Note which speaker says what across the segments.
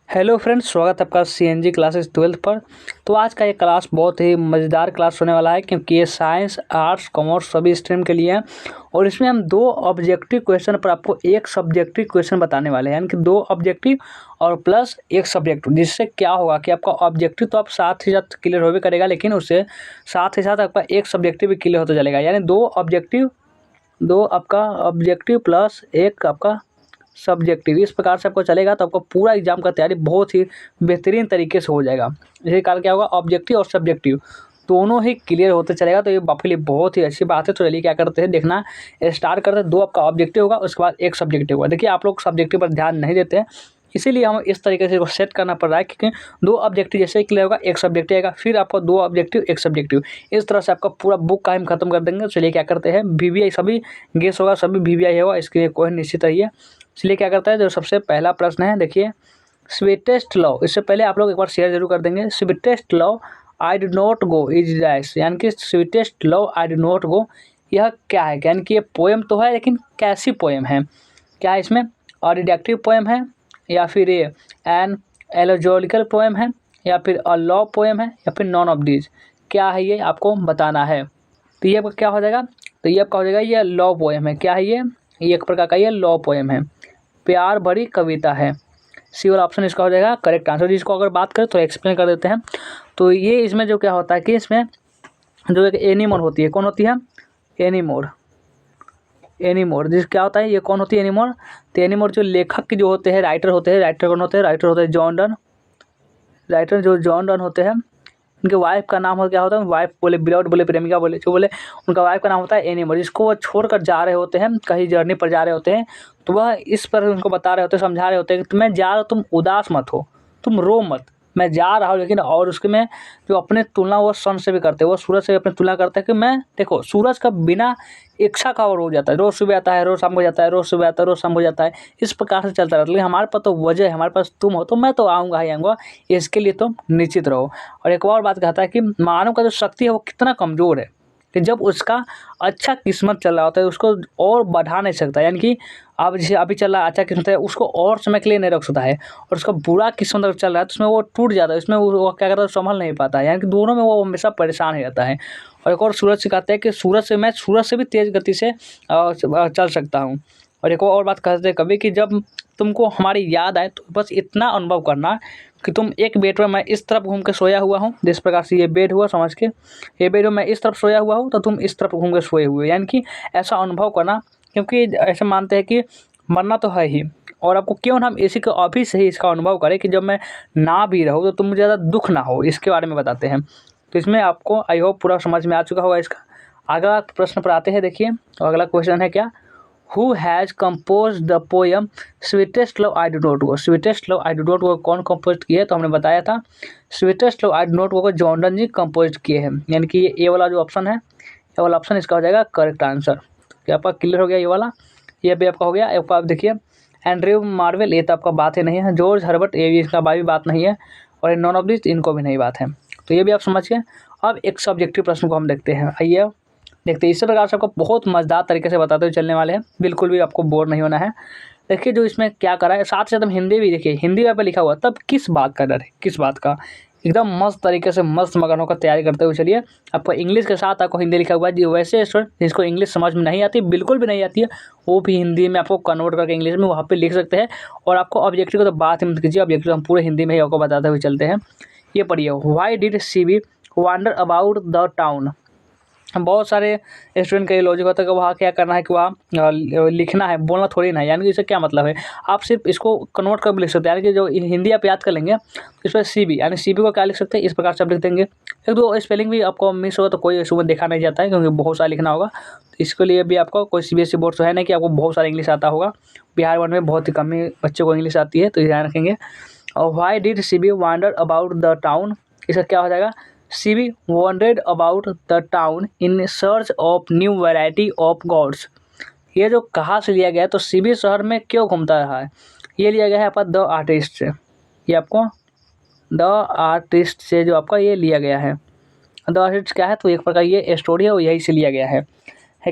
Speaker 1: Hello friends, स्वागत है आपका सीएनजी क्लासेस 12th पर। तो आज का ये क्लास बहुत ही मज़ेदार क्लास होने वाला है, क्योंकि ये साइंस, आर्ट्स, कॉमर्स सभी स्ट्रीम के लिए है। और इसमें हम दो ऑब्जेक्टिव क्वेश्चन पर आपको एक सब्जेक्टिव क्वेश्चन बताने वाले हैं, यानी कि दो ऑब्जेक्टिव और प्लस एक सब्जेक्टिव। जिससे क्या होगा कि आपका ऑब्जेक्टिव तो आप साथ ही साथ क्लियर हो भी करेगा, लेकिन उससे साथ ही साथ आपका एक सब्जेक्टिव भी क्लियर होता चलेगा। यानी दो आपका ऑब्जेक्टिव प्लस एक आपका सब्जेक्टिव, इस प्रकार से आपको चलेगा तो आपको पूरा एग्जाम का तैयारी बहुत ही बेहतरीन तरीके से हो जाएगा। इसी कारण क्या होगा, ऑब्जेक्टिव और सब्जेक्टिव दोनों ही क्लियर होते चलेगा, तो ये आपके लिए बहुत ही अच्छी बात है। तो चलिए क्या करते हैं, देखना स्टार्ट करते हैं। दो आपका ऑब्जेक्टिव होगा, उसके बाद एक सब्जेक्टिव होगा। देखिए, आप लोग सब्जेक्टिव पर ध्यान नहीं देते हैं, इसीलिए हम इस तरीके से इसको सेट करना पड़ रहा है, क्योंकि दो ऑब्जेक्टिव जैसे ही क्लियर होगा एक सब्जेक्टिव आएगा, फिर आपको दो ऑब्जेक्टिव एक सब्जेक्टिव, इस तरह से आपका पूरा बुक का हम खत्म कर देंगे। चलिए क्या करते हैं, वीवीआई सभी गेस होगा, सभी वीवीआई होगा, इसके लिए कोई निश्चित रहिए। इसलिए क्या करता है, जो सबसे पहला प्रश्न है, देखिए, स्वीटेस्ट लव। इससे पहले आप लोग एक बार शेयर जरूर कर देंगे। Sweetest love I do not go is dash, यानी कि sweetest love I do not go, यह क्या है? यानी कि ये पोएम तो है, लेकिन कैसी पोएम है? क्या है इसमें? डिडक्टिव पोएम है, या फिर ये एन एलोजोलिकल पोएम है, या फिर अ लव पोएम है, या फिर नॉन ऑफ दीज? क्या है ये आपको बताना है। तो ये आपका क्या हो जाएगा? तो ये आपका हो जाएगा, ये लव पोएम है। क्या है ये? एक प्रकार का ये लव पोएम है, प्यार भरी कविता है। सी वाला ऑप्शन इसका हो जाएगा करेक्ट आंसर। जिसको अगर बात करें तो एक्सप्लेन कर देते हैं। तो ये इसमें जो क्या होता है कि इसमें जो एक एनीमोर होती है, कौन होती है? एनीमोर। एनीमोर जिस क्या होता है, ये कौन होती है एनीमोर? तो एनीमोर जो लेखक जो होते हैं, राइटर होते हैं। राइटर कौन होते हैं? राइटर होते हैं जॉन डन। राइटर जो जॉन डन होते हैं, उनके वाइफ का नाम हो क्या होता है? वाइफ बोले, बिलॉट बोले, प्रेमिका बोले, जो बोले, उनका वाइफ का नाम होता है एनीमोर। जिसको वो छोड़कर जा रहे होते हैं, कहीं जर्नी पर जा रहे होते हैं, तो वह इस पर उनको बता रहे होते हैं, समझा रहे होते हैं कि मैं जा रहा हूँ, तुम उदास मत हो, तुम रो मत, मैं जा रहा हूँ। लेकिन और उसके में जो अपने तुलना वो सन से भी करते हैं, वो सूरज से अपनी तुलना करते हैं कि मैं, देखो, सूरज का बिना इच्छा का और हो जाता है, रोज सुबह आता है, रोज शाम हो जाता है, रोज सुबह आता है, रोज शाम हो जाता है, इस प्रकार से चलता रहता है। लेकिन हमारे पास तो वजह है, हमारे पास तुम हो, तो मैं तो आऊँगा ही आऊँगा, इसके लिए तुम निश्चित रहो। और एक और बात कहता है कि मानव का जो शक्ति है वो कितना कमज़ोर है, कि जब उसका अच्छा किस्मत चल रहा होता है उसको और बढ़ा नहीं सकता। यानी कि अब जैसे अभी चल रहा है अच्छा किस्मत है, उसको और समय के लिए नहीं रख सकता है। और उसका बुरा किस्मत अगर चल रहा है तो उसमें वो टूट जाता है, उसमें वो क्या करता है, संभल नहीं पाता है। यानी कि दोनों में वो हमेशा परेशान ही रहता है। और एक और सूरज से कहते हैं कि मैं सूरज से भी तेज़ गति से चल सकता हूँ। और एक और बात कहते हैं कभी कि जब तुमको हमारी याद आए तो बस इतना अनुभव करना कि तुम एक बेड में मैं इस तरफ घूम के सोया हुआ हूँ, जिस प्रकार से ये बेड हुआ, समझ के, ये बेड में मैं इस तरफ सोया हुआ हूँ तो तुम इस तरफ घूम के सोए हुए। यानी कि ऐसा अनुभव करना, क्योंकि ऐसे मानते हैं कि मरना तो है ही, और आपको क्यों ना हम इसी के अभी से ही इसका अनुभव करें कि जब मैं ना भी रहूँ तो तुम मुझे ज़्यादा दुख ना हो, इसके बारे में बताते हैं। तो इसमें आपको आई होप पूरा समझ में आ चुका होगा इसका। अगला प्रश्न पर आते हैं, देखिए। तो अगला क्वेश्चन है क्या? Who has compose the poem sweetest love I do not go? Sweetest love I do not go कौन कंपोज किए? तो हमने बताया था sweetest love I do not go को जॉन डन जी कंपोज किए हैं। यानी कि ये वाला जो ऑप्शन है, ये वाला ऑप्शन इसका हो जाएगा करेक्ट आंसर। तो क्या आपका क्लियर हो गया ये वाला? ये भी आपका हो गया। एक आप देखिए, एंड्रयू मार्वेल, ये तो आपका बात ही नहीं है। जॉर्ज हर्बर्ट, ये भी इसका भी बात नहीं है। और नॉन ऑफ दिस, इनको भी नहीं बात है। तो ये भी आप समझ गए। अब एक सब्जेक्टिव प्रश्न को हम देखते हैं। आइए देखते हैं। इसी प्रकार से आपको बहुत मज़ेदार तरीके से बताते हुए चलने वाले हैं, बिल्कुल भी आपको बोर नहीं होना है। देखिए, जो इसमें क्या करा है, साथ साथ हम हिंदी भी देखिए, हिंदी वहाँ पे लिखा हुआ, तब किस बात का डर है, किस बात का? एकदम मस्त तरीके से मस्त मगन होकर तैयारी करते हुए चलिए। आपको इंग्लिश के साथ आपको हिंदी लिखा हुआ है जी। वैसे स्टूडेंट जिसको इंग्लिश समझ में नहीं आती, बिल्कुल भी नहीं आती है, वो भी हिंदी में आपको कन्वर्ट करके इंग्लिश में वहाँ पे लिख सकते हैं। और आपको ऑब्जेक्टिव को तो बात ही मत कीजिए, ऑब्जेक्टिव हम पूरे हिंदी में ही आपको बताते हुए चलते हैं। ये पढ़िए, why did C B wander about the town? बहुत सारे स्टूडेंट का ये लॉजिक होता है कि वहाँ क्या करना है कि वहाँ लिखना है, बोलना थोड़ी ना है। यानी कि इससे क्या मतलब है, आप सिर्फ इसको कन्वर्ट कर भी लिख सकते हैं। यानी कि जो हिंदी आप याद कर लेंगे तो इस पर सी बी, यानी सी बी को क्या लिख सकते हैं, इस प्रकार से आप लिख देंगे। एक दो स्पेलिंग भी आपको मिस होगा तो कोई इशू में देखा नहीं जाता है, क्योंकि बहुत सारा लिखना होगा। तो इसके लिए भी आपको कोई सीबीएसई बोर्ड तो है नहीं कि आपको बहुत सारा इंग्लिश आता होगा। बिहार बोर्ड में बहुत ही कम ही बच्चों को इंग्लिश आती है, तो ये ध्यान रखेंगे। और why did C B wander about the town, इसका क्या हो जाएगा? CB wandered about the town in search of new variety of gods। ये जो कहाँ से लिया गया है, तो CB शहर में क्यों घूमता रहा है, ये लिया गया है आपका द आर्टिस्ट से। ये आपको द आर्टिस्ट से जो आपका ये लिया गया है। द आर्टिस्ट क्या है, तो एक प्रकार ये स्टोरी है, वो यही से लिया गया है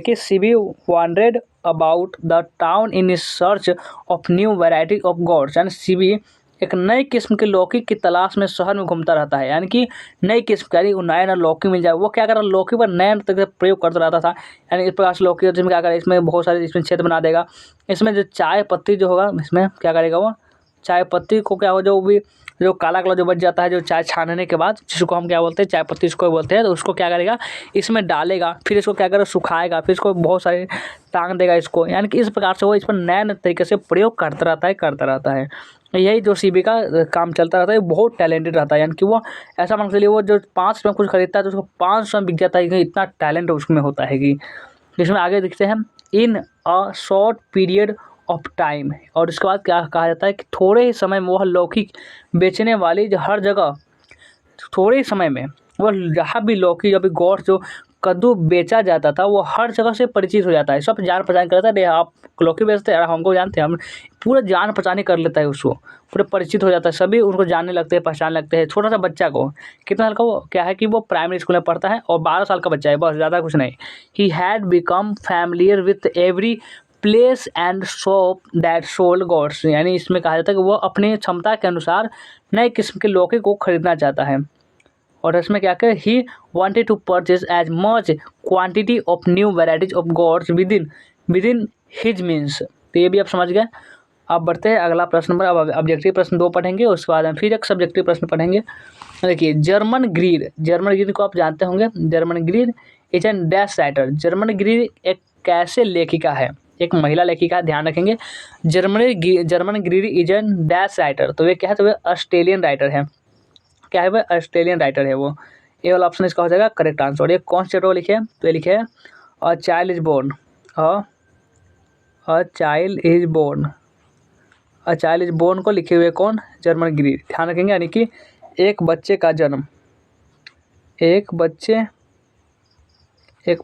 Speaker 1: कि CB wandered about the town in search of new variety of gods. यानी CB एक नई किस्म की लौकी की तलाश में शहर में घूमता रहता है। यानी कि नई किस्म की, यानी वो नया लौकी मिल जाए, वो क्या कर रहा है, लौकी पर नए तरीके से प्रयोग करता रहता था। यानी इस प्रकार से लौकी जिसमें क्या करेगा, इसमें बहुत सारे इसमें छेद बना देगा। इसमें जो चाय पत्ती जो होगा, इसमें क्या करेगा वो, चाय पत्ती को क्या हो, जो भी जो काला काला जो बच जाता है जो चाय छानने के बाद, जिसको हम क्या बोलते हैं, चाय पत्ती इसको बोलते हैं, तो उसको क्या करेगा, इसमें डालेगा, फिर इसको क्या करेगा, सुखाएगा, फिर इसको बहुत सारे टांग देगा इसको। यानी कि इस प्रकार से वो इस पर नए नए तरीके से प्रयोग करता रहता है। यही जो सीबी का काम चलता रहता है, बहुत टैलेंटेड रहता है। यानी कि वो ऐसा मान के चलिए, वो जो 5 रुपये में कुछ खरीदता है तो उसको 500 में बिक जाता है, कि इतना टैलेंट उसमें होता है। कि जिसमें आगे दिखते हैं, in a short period of time, और इसके बाद क्या कहा जाता है कि थोड़े ही समय में वह लौकी बेचने वाली जो हर जगह, थोड़े ही समय में वो जहाँ भी लौकी या फिर गौर जो कद्दू बेचा जाता था, वो हर जगह से परिचित हो जाता है। सब जान पहचान करता है, अरे आप लौकी बेचते हैं, हमको जानते हैं, हम पूरा जान पहचान कर लेता है उसको, पूरे परिचित हो जाता है, सभी उनको जानने लगते हैं, पहचान लगते हैं। छोटा सा बच्चा को, कितना साल का वो, क्या है कि वो प्राइमरी स्कूल में पढ़ता है और 12 साल का बच्चा है, बस, ज़्यादा कुछ नहीं। He had become familiar with every place and shop that sold gods. यानी इसमें कहा जाता है कि वो अपनी क्षमता के अनुसार नए किस्म के लौकी को खरीदना चाहता है। और इसमें क्या करे, he wanted to purchase as much quantity of new varieties of gods within his means. तो ये भी आप समझ गए। अब बढ़ते हैं अगला प्रश्न नंबर। अब ऑब्जेक्टिव प्रश्न 2 पढ़ेंगे, उसके बाद हम फिर एक सब्जेक्टिव प्रश्न पढ़ेंगे। देखिए, जर्मन ग्रीड को आप जानते होंगे। Germaine Greer is an dash writer. Germaine Greer एक कैसे लेखिका है, एक महिला लेखिका, ध्यान रखेंगे। Germaine Greer is an dash writer, तो वे क्या है, तो वे ऑस्ट्रेलियन राइटर है। क्या है, वह ऑस्ट्रेलियन राइटर है वो। ये वाला ऑप्शन इसका हो जाएगा करेक्ट आंसर। ये कौन से लिखे हैं, तो ये लिखे है a child is born, a child is born, a child is born को लिखे हुए कौन, जर्मन ग्रीड, ध्यान रखेंगे। यानी कि एक बच्चे का जन्म, एक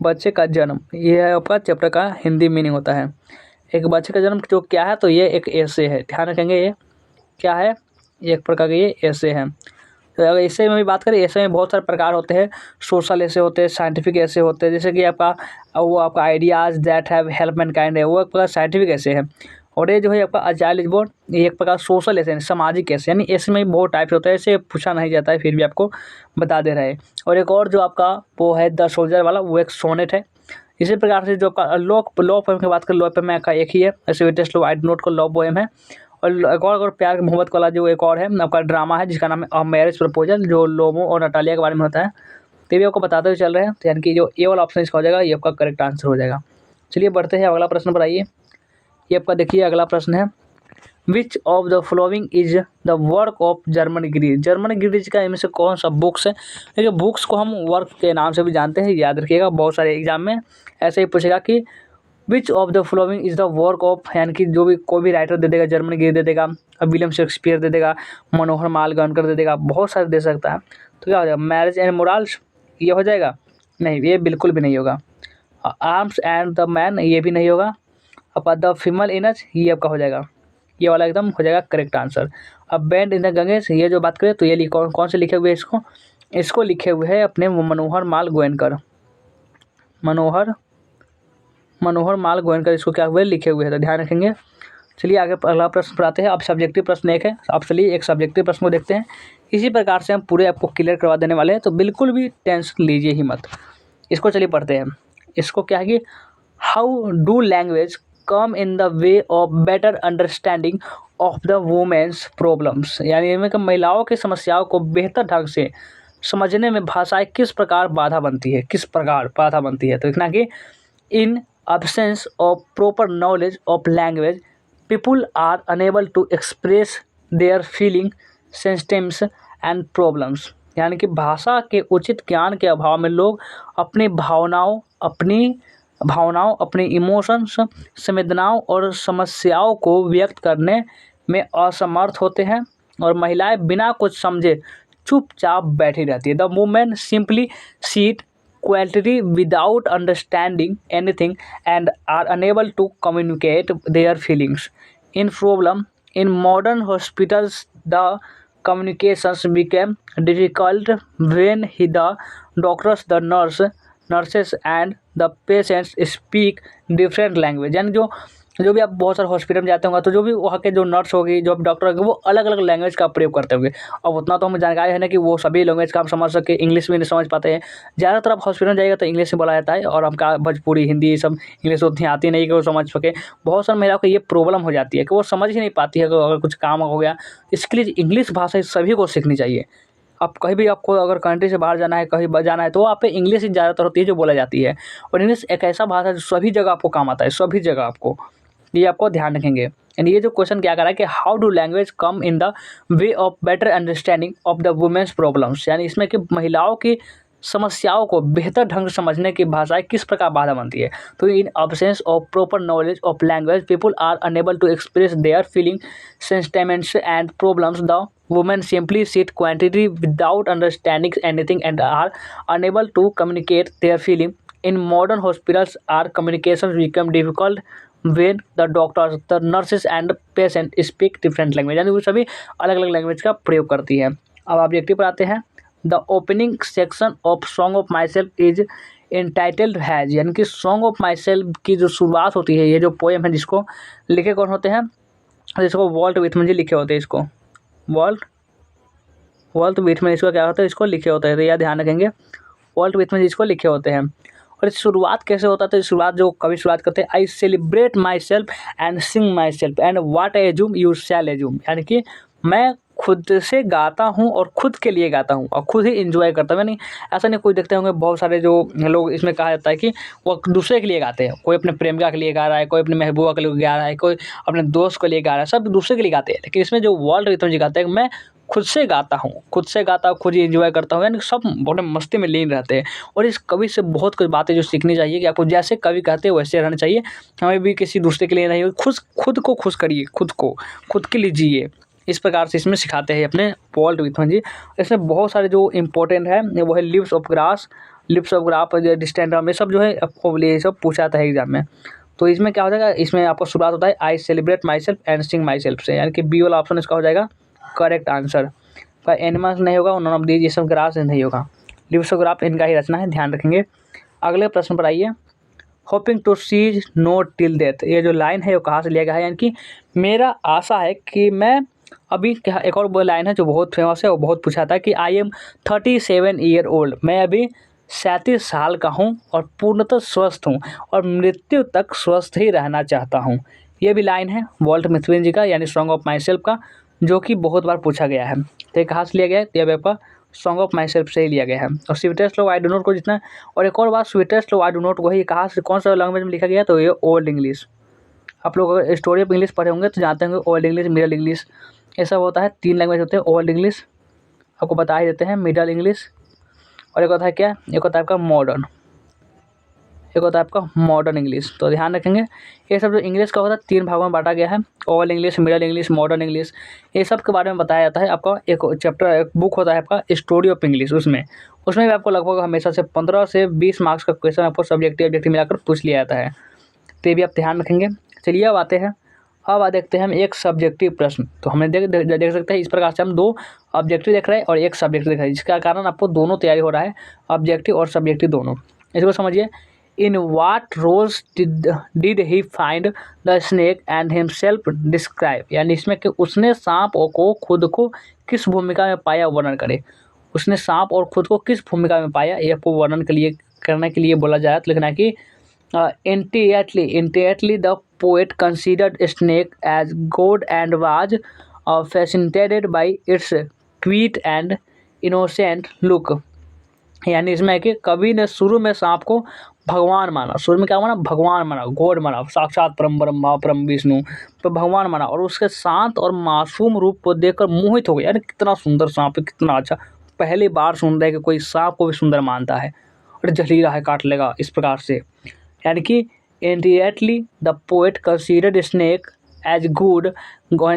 Speaker 1: बच्चे का जन्म, ये है आपका चैप्टर का हिंदी मीनिंग होता है। एक बच्चे का जन्म जो क्या है, तो ये एक ऐसे है, ध्यान रखेंगे। ये क्या है, एक प्रकार के ये ऐसे हैं। तो अगर ऐसे में भी बात करें, ऐसे में बहुत सारे प्रकार होते हैं। सोशल ऐसे होते हैं, साइंटिफिक ऐसे होते हैं, जैसे कि आपका वो आपका ideas that have help Mankind है, वो एक प्रकार साइंटिफिक ऐसे है। और ये जो है आपका अ चाइल्ड इज बोर्न, ये एक प्रकार सोशल ऐसे है, सामाजिक ऐसे। यानी ऐसे में भी बहुत टाइप होता है, ऐसे पूछा नहीं जाता है, फिर भी आपको बता दे रहे हैं। और एक और जो आपका वो है द सोल्जर वाला, वो एक सोनेट है। इसी प्रकार से जो आपका लव पोएम की बात करें, लव पोएम का एक ही है, ऐसे टेस्ट लो आई नोट को लव पोएम है। और एक और प्यार मोहब्बत वाला जो एक और है आपका ड्रामा है, जिसका नाम है अ मैरिज प्रपोजल, जो लोमो और नटालिया के बारे में होता है। तो ये भी आपको बताते हुए चल रहे हैं। तो यानी कि जो ए वाला ऑप्शन इसका हो जाएगा, ये आपका करेक्ट आंसर हो जाएगा। चलिए बढ़ते हैं अगला प्रश्न पर। आइए, ये आपका देखिए अगला प्रश्न है, which of the following is the work of Germaine Greer. Germaine Greer का इनमें से कौन सा बुक्स है। देखिए, बुक्स को हम वर्क के नाम से भी जानते हैं, याद रखिएगा, बहुत सारे एग्जाम में ऐसे ही पूछेगा कि विच of the following is the work of, यानी कि जो भी कोई भी राइटर दे देगा, जर्मन ग्रीड दे देगा, विलियम शेक्सपियर दे देगा, मनोहर मालगणकर दे देगा, बहुत सारे दे सकता है। तो क्या हो जाएगा, मैरिज एंड मोरल्स, ये हो जाएगा, नहीं, ये बिल्कुल भी नहीं होगा। आर्म्स एंड द मैन, ये भी नहीं होगा। अब द फीमेल इनज, ये आपका हो जाएगा, ये वाला एकदम हो जाएगा करेक्ट आंसर। अब बैंड इन द गंगेस, ये जो बात करें, तो ये कौन से लिखे हुए हैं इसको लिखे हुए हैं अपने मनोहर माल गोयनकर, मनोहर माल गोयनकर इसको क्या हुए, लिखे हुए हैं, तो ध्यान रखेंगे। चलिए आगे अगला प्रश्न पर आते हैं। अब सब्जेक्टिव प्रश्न एक है, अब चलिए एक सब्जेक्टिव प्रश्न को देखते हैं। इसी प्रकार से हम पूरे आपको क्लियर करवा देने वाले हैं, तो बिल्कुल भी टेंशन लीजिए ही मत। इसको चलिए पढ़ते हैं। इसको क्या है कि how do language come in the way of better understanding of the women's problems. यानी इनमें महिलाओं की समस्याओं को बेहतर ढंग से समझने में भाषाएं किस प्रकार बाधा बनती है, तो देखना कि इन absence of proper knowledge of language, people are unable to express their feeling, systems and problems। यानी कि भाषा के उचित ज्ञान के अभाव में लोग अपनी भावनाओं, अपनी इमोशंस, संवेदनाओं और समस्याओं को व्यक्त करने में असमर्थ होते हैं, और महिलाएं बिना कुछ समझे चुपचाप बैठी रहती है। The women simply seat quietly without understanding anything and are unable to communicate their feelings. In modern hospitals, the communications became difficult when the doctors, the nurses and the patients speak different language। यानी जो जो भी आप बहुत सारे hospital में जाते होंगे तो जो भी वहाँ के जो नर्स होगी, जो डॉक्टर होंगे, वो अलग अलग लैंग्वेज का प्रयोग करते होंगे। अब उतना तो हमें जानकारी है ना कि वो सभी लैंग्वेज का हम समझ सके, इंग्लिश भी नहीं समझ पाते हैं। ज़्यादातर आप हॉस्पिटल में जाइएगा तो इंग्लिश में बोला जाता है, और हमका भोजपुरी, हिंदी, ये सब इंग्लिश उतनी आती नहीं कि वो समझ सके। बहुत सारी महिलाओं को ये प्रॉब्लम हो जाती है कि वो समझ ही नहीं पाती है कि अगर कुछ काम हो गया। इसके लिए इंग्लिश भाषा सभी को सीखनी चाहिए। आप कहीं भी, आपको अगर कंट्री से बाहर जाना है, कहीं जाना है, तो वहाँ पे इंग्लिश ही ज़्यादातर होती है जो बोला जाती है। और इंग्लिश एक ऐसा भाषा है जो सभी जगह आपको काम आता है, सभी जगह आपको, ये आपको ध्यान रखेंगे। एंड ये जो क्वेश्चन क्या कर रहा है कि how do language come in the way of better understanding of the women's problems, यानी इसमें कि महिलाओं की समस्याओं को बेहतर ढंग से समझने की भाषाएं किस प्रकार बाधा बनती है। तो in absence of proper knowledge of language people are unable to express their feeling, sentiments and problems. The women simply sit quietly without understanding anything and are unable to communicate their feeling. In modern hospitals, our communications become difficult when the doctors, the nurses and patient speak different language, यानी वो सभी अलग अलग language का प्रयोग करती है। अब ऑब्जेक्टिव पर आते हैं। The opening section of song of my self is entitled has, यानी कि सॉन्ग ऑफ माई सेल्फ की जो शुरुआत होती है, ये जो पोएम है जिसको लिखे कौन होते हैं, जिसको वॉल्ट विथमन जी लिखे होते हैं, इसको वॉल्ट विथमन इसको क्या होता है, इसको लिखे होते हैं। तो यह ध्यान रखेंगे, वॉल्ट विथमन इसको लिखे होते हैं। और इस शुरुआत कैसे होता है, तो शुरुआत जो कवि शुरुआत करते हैं, I celebrate my self and Singh my self and what I assume you shall assume, यानी कि मैं खुद से गाता हूँ और खुद के लिए गाता हूँ और खुद ही इंजॉय करता हूँ। यानी ऐसा नहीं, कोई देखते होंगे बहुत सारे जो लोग, इसमें कहा जाता है कि वो दूसरे के लिए गाते हैं, कोई अपने प्रेमिका के लिए गा रहा है, कोई अपने महबूबा के लिए गा रहा है, कोई अपने दोस्त के लिए गा रहा है, सब दूसरे के लिए गाते हैं। लेकिन इसमें जो वॉल्ट विथमन जी गाते हैं, मैं खुद से गाता हूँ, खुद ही एंजॉय करता हूँ, यानी सब बड़े मस्ती में लीन रहते हैं। और इस कवि से बहुत कुछ बातें जो सीखनी चाहिए कि आपको जैसे कवि कहते हैं वैसे रहना चाहिए। हमें भी किसी दूसरे के लिए नहीं, खुद को खुश करिए, खुद के लिए जिए। इस प्रकार से इसमें सिखाते हैं अपने वॉल्ट विथमन जी। इसमें बहुत सारे जो इंपॉर्टेंट है वो है लिप्स ऑफ ग्राफ, डिस्टेंडम, ये सब जो है आपको ये सब पूछा जाता है एग्जाम में। तो इसमें क्या हो जाएगा, इसमें आपको शुरुआत होता है I celebrate my self and Singh my self से, यानी कि बी वाला ऑप्शन इसका हो जाएगा करेक्ट आंसर। पर एनिमल्स नहीं होगा, नॉन ऑफ दीज, ये सब ग्रास नहीं होगा। लिप्स ऑफ ग्राफ इनका ही रचना है, ध्यान रखेंगे। अगले प्रश्न पर आइए। Hoping to cease not till death, ये जो लाइन है वो कहाँ से लिया गया है, यानी कि मेरा आशा है कि मैं अभी क्या, एक और वो लाइन है जो बहुत फेमस है, वो बहुत पूछा था कि आई एम 37 ईयर ओल्ड, मैं अभी 37 साल का हूँ और पूर्णतः स्वस्थ हूँ और मृत्यु तक स्वस्थ ही रहना चाहता हूँ। ये भी लाइन है वॉल्ट विथमन जी का, यानी सॉन्ग ऑफ माई सेल्फ का, जो कि बहुत बार पूछा गया है। तो ये कहाँ से लिया गया है, ये आपका सॉन्ग ऑफ माई सेल्फ से ही लिया गया है। और sweetest love I do not को जितना, और एक और बात, sweetest love I do not को ही कहाँ से, कौन सा लैंग्वेज में लिखा गया, तो ये ओल्ड इंग्लिश। आप लोग अगर स्टोरी ऑफ इंग्लिश पढ़े होंगे तो जानते होंगे ओल्ड इंग्लिश, मिडल इंग्लिश, ये सब होता है। 3 लैंग्वेज होते हैं। ओल्ड इंग्लिश आपको बता ही देते हैं, मिडल इंग्लिश, और एक होता है क्या, एक होता है आपका मॉडर्न, एक होता है आपका मॉडर्न इंग्लिश। तो ध्यान रखेंगे, ये सब जो इंग्लिश का होता है 3 भागों में बांटा गया है, old English, middle English, modern English. ये सब के बारे में बताया जाता है। आपका एक चैप्टर, एक बुक होता है आपका स्टोरी ऑफ इंग्लिश, उसमें भी आपको लगभग हमेशा से 15 से 20 मार्क्स का क्वेश्चन आपको सब्जेक्टिव मिलाकर पूछ लिया जाता है। तो ये भी आप ध्यान रखेंगे। चलिए अब आते हैं, अब देखते हैं हम एक सब्जेक्टिव प्रश्न। तो हमने देख सकते हैं इस प्रकार से हम 2 ऑब्जेक्टिव देख रहे हैं और एक सब्जेक्टिव देख रहे हैं, जिसका कारण आपको दोनों तैयारी हो रहा है, ऑब्जेक्टिव और सब्जेक्टिव दोनों। इसको समझिए। In what roles did he find the snake and himself describe, यानी इसमें कि उसने सांप को खुद को किस भूमिका में पाया, वर्णन करे। उसने सांप और खुद को किस भूमिका में पाया, ये आपको वर्णन करने के लिए बोला जाए तो लिखना है कि entirely the poet considered snake as god and was fascinated by its sweet and innocent look, यानी इसमें है कि कवि ने शुरू में सांप को भगवान माना, शुरू में क्या माना, भगवान माना, गॉड माना, साक्षात परम ब्रह्मा परम विष्णु, तो भगवान माना, और उसके शांत और मासूम रूप को देखकर मोहित हो गया। यानी कितना सुंदर सांप है, कितना अच्छा, पहली बार सुन रहे कि कोई सांप को भी सुंदर मानता है और जहरीला है, काट लेगा, इस प्रकार से। यानी कि entirely the poet considered snake as good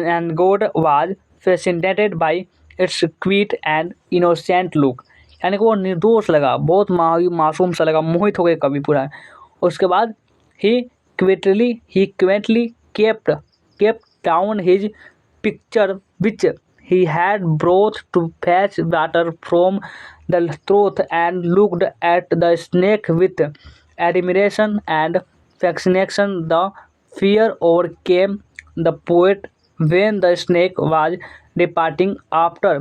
Speaker 1: and God was fascinated by its sweet and innocent look, यानी कि वो निर्दोष लगा, बहुत मासूम सा लगा, मोहित हो गए कवि पूरा। उसके बाद he quaintly kept down his picture which he had brought to fetch water from the trough and looked at the snake with admiration and fascination. The fear overcame the poet when the snake was departing after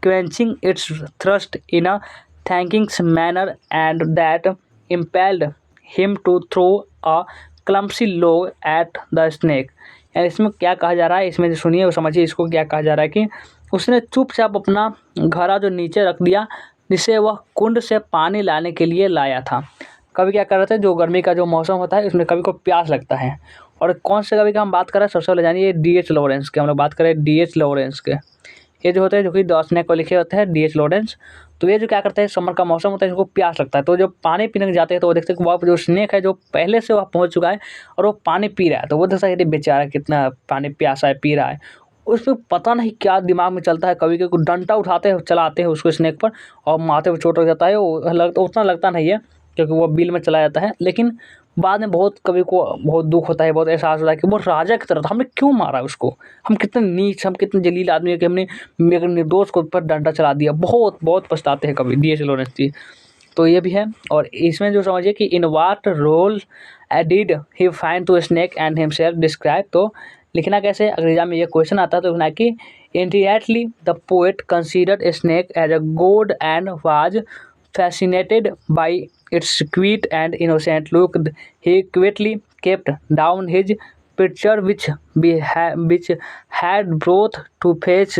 Speaker 1: quenching its thirst in a thanking manner, and that impelled him to throw a clumsy log at the snake। यानी इसमें क्या कहा जा रहा है, इसमें जो सुनिए वो समझिए इसको क्या कहा जा रहा है कि उसने चुपचाप अपना घड़ा जो नीचे रख दिया, जिसे वह कुंड से पानी लाने के लिए लाया था। कभी क्या कर रहे थे, जो गर्मी का जो मौसम होता है इसमें कभी को प्यास लगता है। और कौन से कवि का हम बात कर रहे हैं, सबसे पहले जानिए डी.एच. लॉरेंस के। हम लोग बात करें डी.एच. लॉरेंस के। ये जो होते हैं, जो कि द स्नेक को लिखे होते हैं डी.एच. लॉरेंस। तो ये जो क्या करते हैं, समर का मौसम होता है, इनको प्यास लगता है, तो जब पानी पीने जाते हैं तो वो देखते हैं कि वहाँ पर जो स्नेक है जो पहले से वह पहुँच चुका है और वो पानी पी रहा है। तो वो देखता है कि बेचारा कितना पानी प्यासा है, पी रहा है। उसको पता नहीं क्या दिमाग में चलता है, कभी के डंडा उठाते हैं, चलाते हैं उसको स्नेक पर और माथे पर चोट लग जाता है। वो उतना लगता नहीं है क्योंकि वो बिल में चला जाता है, लेकिन बाद में बहुत कवि को बहुत दुःख होता है, बहुत एहसास होता है कि वो राजा की तरह था, हमने क्यों मारा उसको, हम कितने नीच, हम कितने जलील आदमी है कि हमने एक निर्दोष को ऊपर डंडा चला दिया। बहुत बहुत पछताते हैं कवि डी.एच. लॉरेंस जी। तो ये भी है। और इसमें जो समझिए कि in what role did he find to snake and himself describe. तो लिखना कैसे, अगर एग्जाम में ये क्वेश्चन आता है तो लिखना है कि interiorly the poet considered snake as a god and was fascinated by its sweet and innocent look. He quietly kept down his pitcher, which had brought to fetch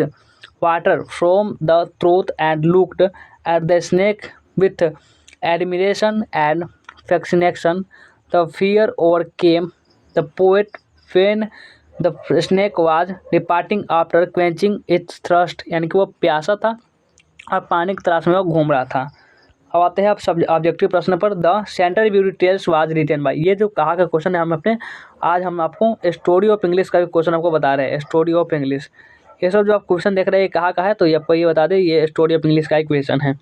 Speaker 1: water from the throat, and looked at the snake with admiration and fascination. The fear overcame the poet when the snake was departing after quenching its thirst। यानी कि वो प्यासा था और पानी की तलाश में वो घूम रहा था। अब आते हैं आप सब ऑब्जेक्टिव प्रश्न पर। The central beauty tales was written by. ये जो कहा का क्वेश्चन है, आज हम आपको स्टोरी ऑफ इंग्लिश का भी क्वेश्चन आपको बता रहे हैं। स्टोरी ऑफ इंग्लिश, ये सब जो आप क्वेश्चन देख रहे हैं कहाँ का है, तो ये आपको ये बता दें, ये स्टोरी ऑफ इंग्लिश का एक क्वेश्चन है।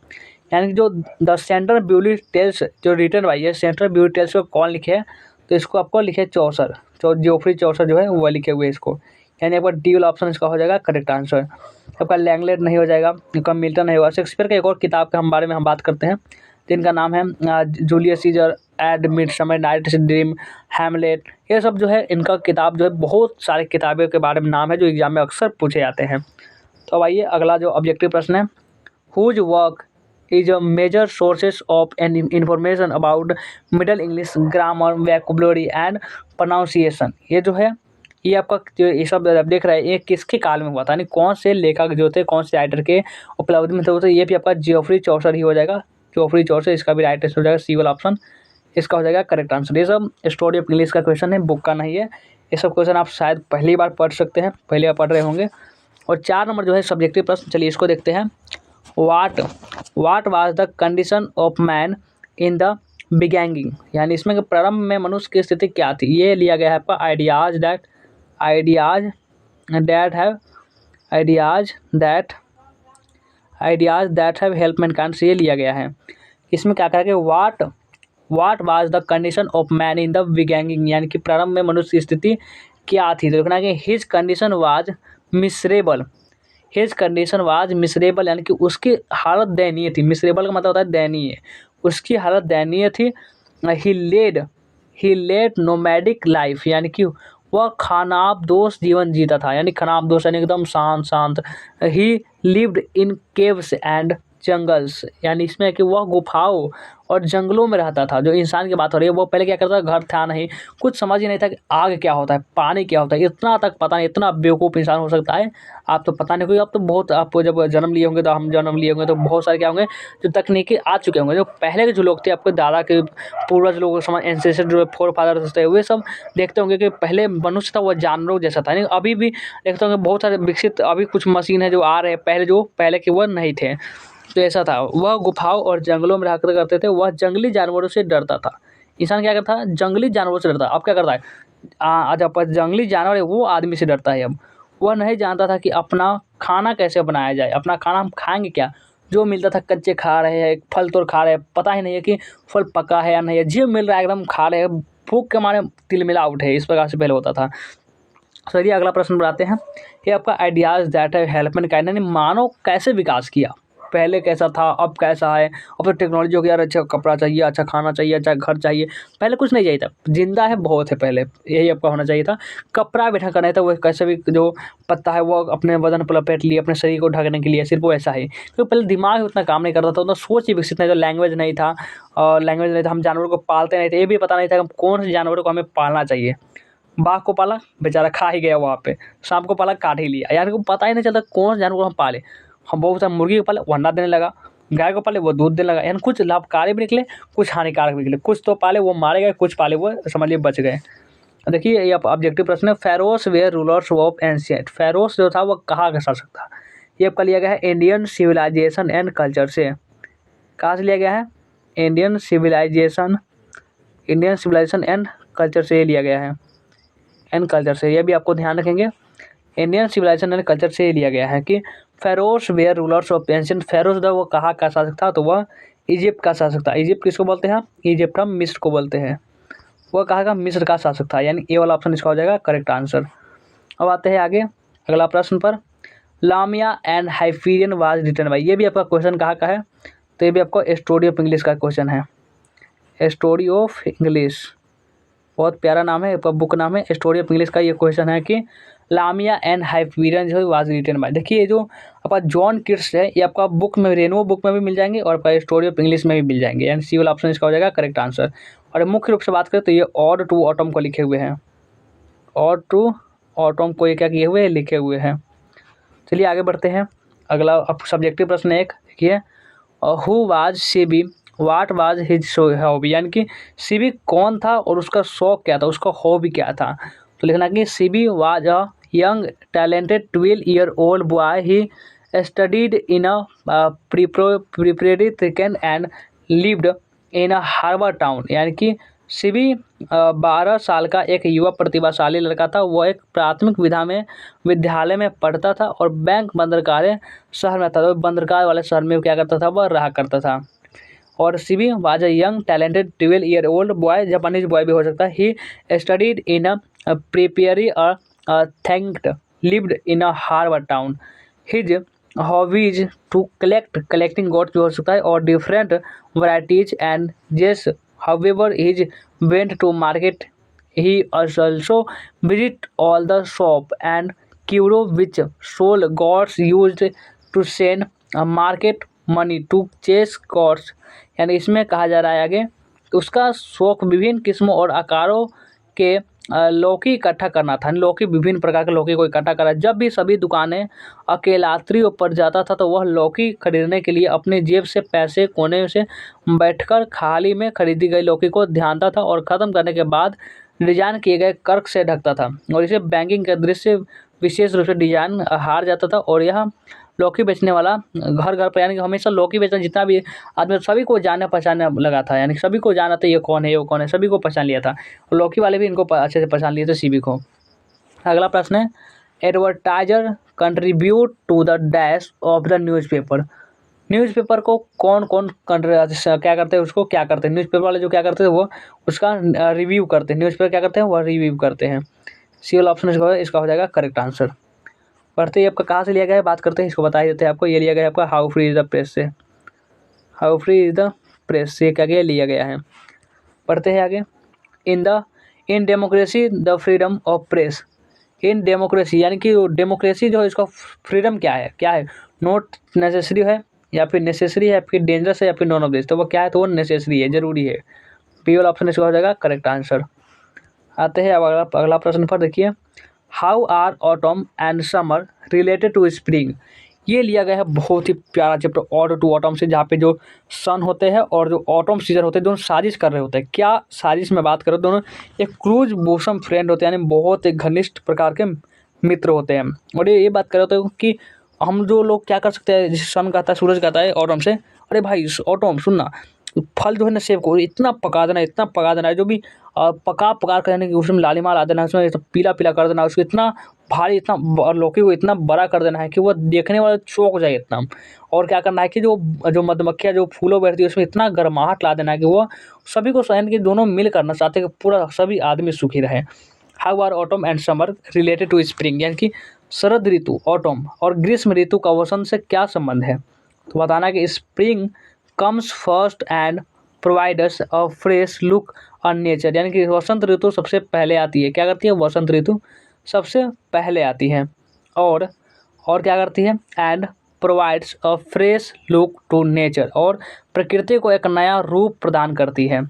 Speaker 1: यानी कि जो द सेंट्रल ब्यूटी टेल्स जो रिटन बाय, ये सेंट्रल ब्यूटी टेल्स को कौन लिखे है, तो इसको आपको लिखे चौसर, जोफ्री चौसर जो है वो लिखे हुए इसको। यानी आपका डी वाला ऑप्शन इसका हो जाएगा करेक्ट आंसर। आपका लैंगलेट नहीं हो जाएगा, आपका मिल्टन नहीं होगा। शेक्सपियर का एक और किताब के बारे में हम बात करते हैं, जिनका नाम है Julius Caesar, a Midsummer Night's Dream, Hamlet. ये सब जो है इनका किताब जो है, बहुत सारे किताबों के बारे में नाम है जो एग्जाम में अक्सर पूछे जाते हैं। तो अब आइए अगला जो ऑब्जेक्टिव प्रश्न है, whose work is a major sources of an information about middle English grammar, vocabulary and pronunciation. ये जो है ये आपका जो ये सब आप देख रहे हैं, ये किसके काल में हुआ था, यानी कौन से लेखक जो थे, कौन से राइटर के उपलब्धि में थे, तो ये भी आपका जोफ्री चौसर ही हो जाएगा। जोफ्री चौसर, इसका भी राइट आंसर हो जाएगा सी वाला ऑप्शन, इसका हो जाएगा करेक्ट आंसर। ये सब स्टोरी ऑफ इंग्लिश का क्वेश्चन है, बुक का नहीं है। ये सब क्वेश्चन आप शायद पहली बार पढ़ सकते हैं, पहली बार पढ़ रहे होंगे। और 4 नंबर जो है सब्जेक्टिव प्रश्न, चलिए इसको देखते हैं। What was the condition of man in the beginning. यानी इसमें प्रारंभ में मनुष्य की स्थिति क्या थी। ये लिया गया है आपका ideas that have help mankind से ये लिया गया है। इसमें क्या करेंगे, what was the condition of man in the beginning, यानी कि प्रारंभ में मनुष्य की स्थिति क्या थी। तो लिखना है कि his condition was miserable. His condition was miserable, यानी कि उसकी हालत दयनीय थी। मिसरेबल का मतलब होता है दयनीय, उसकी हालत दयनीय थी। ही लेड नोमैडिक लाइफ, यानी कि वह खानाबदोश जीवन जीता था। यानी खानाबदोश यानी एकदम शांत। ही lived in caves and jungles, यानी इसमें कि वह गुफाओं और जंगलों में रहता था। जो इंसान की बात हो रही है, वो पहले क्या करता था, घर था नहीं, कुछ समझ ही नहीं था कि आग क्या होता है, पानी क्या होता है, इतना तक पता नहीं। इतना बेवकूफ़ इंसान हो सकता है, आप तो पता नहीं, कोई आप तो बहुत, आप जब जन्म लिए होंगे, तो हम जन्म लिए होंगे तो बहुत सारे क्या होंगे जो तकनीकी आ चुके होंगे। जो पहले के जो लोग थे, आपके दादा के पूर्वज लोग समझ, एंसेस्टर जो फोर फादर थे, वे सब देखते होंगे कि पहले मनुष्य था वो जानवरों जैसा था। नहीं, अभी भी देखते होंगे बहुत सारे विकसित अभी कुछ मशीन है जो आ रहे हैं, पहले के वो नहीं थे। तो ऐसा था, वह गुफाओं और जंगलों में रहकर करते थे। वह जंगली जानवरों से डरता था। इंसान क्या करता है, जंगली जानवरों से डरता है। अब क्या करता है, आज आप जंगली जानवर है वो आदमी से डरता है। अब वह नहीं जानता था कि अपना खाना कैसे बनाया जाए, अपना खाना हम खाएंगे क्या। जो मिलता था कच्चे खा रहे हैं, फल तोड़ खा रहे हैं, पता ही नहीं है कि फल पका है या नहीं है, जो मिल रहा है एकदम खा रहे हैं, भूख के मारे तिलमिला उठे। इस प्रकार से पहले होता था। चलिए अगला प्रश्न बढ़ाते हैं। ये आपका ideas that have help Mankind, यानी मानव कैसे विकास किया। पहले कैसा था अब कैसा है। अब तो टेक्नोलॉजी हो गया, यार अच्छा कपड़ा चाहिए, अच्छा खाना चाहिए, अच्छा घर चाहिए। पहले कुछ नहीं चाहिए था, जिंदा है बहुत है पहले, यही आपका होना चाहिए था। कपड़ा भी ढका नहीं था, वो कैसे भी जो पत्ता है वो अपने बदन पर लपेट लिए अपने शरीर को ढकने के लिए, सिर्फ वो ऐसा ही, क्योंकि पहले दिमाग ही उतना काम नहीं करता था, उतना सोच ही विकसित नहीं था, लैंग्वेज नहीं था। लैंग्वेज नहीं था, हम जानवरों को पालते नहीं थे, ये भी पता नहीं था कि कौन से जानवरों को हमें पालना चाहिए। बाघ को पाला, बेचारा खा ही गया वहाँ पे। सांप को पाला, काट ही लिया। यार को पता ही नहीं चलता कौन से जानवर को हम पाले। हम बहुत सारे मुर्गी को पाले, वो अंडा देने लगा। गाय को पाले, वो दूध देने लगा। यानी कुछ लाभकारी भी निकले, कुछ हानिकारक भी निकले। कुछ तो पाले वो मारे गए, कुछ पाले वो समझ लिए बच गए। देखिए ये ऑब्जेक्टिव प्रश्न है, pharaohs were rulers of ancient. Pharaohs जो था वो कहाँ का शासक था। ये आपका लिया गया है इंडियन सिविलाइजेशन एंड कल्चर से। कहाँ से लिया गया है, इंडियन सिविलाइजेशन एंड कल्चर से ये लिया गया है, एंड कल्चर से। ये भी आपको ध्यान रखेंगे, इंडियन सिविलाइजेशन एंड कल्चर से लिया गया है कि pharaohs were rulers of ancient. Pharaohs जो वो कहाँ का शासक था, तो वह इजिप्ट का शासक था। इजिप्ट किसको बोलते हैं, इजिप्ट हम मिस्र को बोलते हैं। वह कहाँ का, मिस्र का शासक था। यानी ए वाला ऑप्शन इसका हो जाएगा करेक्ट आंसर। अब आते हैं आगे अगला प्रश्न पर। Lamia and Hyperion was written by. ये भी आपका क्वेश्चन कहाँ का है, तो ये भी आपको स्टोरी ऑफ इंग्लिश का क्वेश्चन है। स्टोरी ऑफ इंग्लिश, बहुत प्यारा नाम है, बुक नाम है स्टोरी ऑफ इंग्लिश का। ये क्वेश्चन है कि लामिया एंड हाइपीरियन जो वाज रिटन बाय। देखिए ये जो आपका जॉन किट्स है, ये आपका बुक में, रेनो बुक में भी मिल जाएंगे और आपका स्टोरी ऑफ इंग्लिश में भी मिल जाएंगे। यानी सी वाला ऑप्शन इसका हो जाएगा करेक्ट आंसर। और मुख्य रूप से बात करें तो ये ऑड टू ऑटम को लिखे हुए हैं, ऑड टू ऑटम को ये क्या किए हुए हैं, लिखे हुए हैं। चलिए आगे बढ़ते हैं। अगला अब सब्जेक्टिव प्रश्न एक देखिए, who was CB, what was his hobby. यानी कि सीबी कौन था और उसका शौक क्या था, उसका हॉबी क्या था। तो लिखना कि सीबी was a young talented 12-year-old boy. He studied in a preparatory second and lived in a harbour town. यानी कि सीबी 12 साल का एक युवा प्रतिभाशाली लड़का था। वह एक प्राथमिक विद्यालय में पढ़ता था और बैंक बंदरगाह शहर में था, तो बंदरगाह वाले शहर में क्या करता था, वह रहा करता था। और CB was a young talented 12-year-old boy, Japanese boy भी हो सकता है। He studied in a preparatory thanked lived in a harbour town. His hobbies to collecting goats भी हो सकता है और different varieties and jays. However, he went to market. He also visited all the shop and Kuro which sold gods used to send market money to chase gods। यानी इसमें कहा जा रहा है आगे, उसका शौक विभिन्न किस्मों और आकारों के लौकी इकट्ठा करना था। लौकी, विभिन्न प्रकार के लौकी को इकट्ठा करा। जब भी सभी दुकानें अकेलात्रियों पर जाता था तो वह लौकी खरीदने के लिए अपनी जेब से पैसे कोने से बैठकर खाली में खरीदी गई लौकी को ध्यानता था और ख़त्म करने के बाद डिजाइन किए गए कर्क से ढकता था और इसे बैंकिंग के दृश्य विशेष रूप से डिजाइन हार जाता था। और यह लौकी बेचने वाला घर घर पर, यानी कि हमेशा लौकी बेचना, जितना भी आदमी सभी को जानने पहचानने लगा था। यानी सभी को जाना था ये कौन है, ये कौन है, सभी को पहचान लिया था। और लौकी वाले भी इनको अच्छे से पहचान लिए थे, सीबी को। अगला प्रश्न है, advertiser contribute to the dash of the newspaper. Newspaper को कौन कौन क्या करते हैं, उसको क्या करते हैं, न्यूज़पेपर वाले जो क्या करते हैं वो उसका रिव्यू करते हैं। न्यूज़पेपर क्या करते हैं, वह रिव्यू करते हैं। सी वाला ऑप्शन इसका हो जाएगा करेक्ट आंसर। पढ़ते ही आपका कहाँ से लिया गया है, बात करते हैं, इसको बता ही देते हैं आपको। ये लिया गया है आपका how free is the press से। How free is the press से क्या लिया गया है। पढ़ते हैं आगे। In democracy the freedom of press. In democracy, यानी कि डेमोक्रेसी जो है इसका फ्रीडम क्या है, नॉट नेसेसरी है या फिर नेसेसरी है या फिर डेंजरस है या फिर नॉन ऑफ दिस। तो वो क्या है, तो वो नेसेसरी है, जरूरी है। बी वाला ऑप्शन इसका हो जाएगा करेक्ट आंसर। आते हैं अब अगला प्रश्न पर देखिए, how are autumn and summer related to spring. ये लिया गया है बहुत ही प्यारा चैप्टर ऑड टू ऑटम से, जहाँ पे जो सन होते हैं और जो ऑटम सीजन होते हैं दोनों साजिश कर रहे होते हैं। क्या साजिश में बात करो, दोनों एक क्लोज बोसम फ्रेंड होते हैं, यानी बहुत एक घनिष्ठ प्रकार के मित्र होते हैं। और ये बात कर रहे होते हैं कि हम जो लोग क्या कर सकते हैं, जैसे सन कहता है, सूरज कहता है ऑटम से, अरे भाई ऑटम सुनना, फल जो है ना सेब को इतना पका देना है, जो भी पका कर, यानी कि उसमें लालिमा ला देना है, उसमें पीला पीला कर देना है, उसको इतना भारी, इतना लौकी को इतना बड़ा कर देना है कि वो देखने वाला चौंक जाए इतना। और क्या करना है कि जो मधुमक्खियाँ जो फूलों पर बैठती है उसमें इतना गर्माहट ला देना है कि वो सभी को सहन के दोनों मिल करना चाहते हैं कि पूरा सभी आदमी सुखी रहे। How are autumn and summer related to spring, यानी कि शरद ऋतु ऑटम और ग्रीष्म ऋतु का वसंत से क्या संबंध है। तो बताना कि spring comes first and provides a fresh look on nature, यानी कि वसंत ऋतु सबसे पहले आती है। क्या करती है? वसंत ऋतु सबसे पहले आती है। और क्या करती है? And provides a fresh look to nature, और प्रकृति को एक नया रूप प्रदान करती है।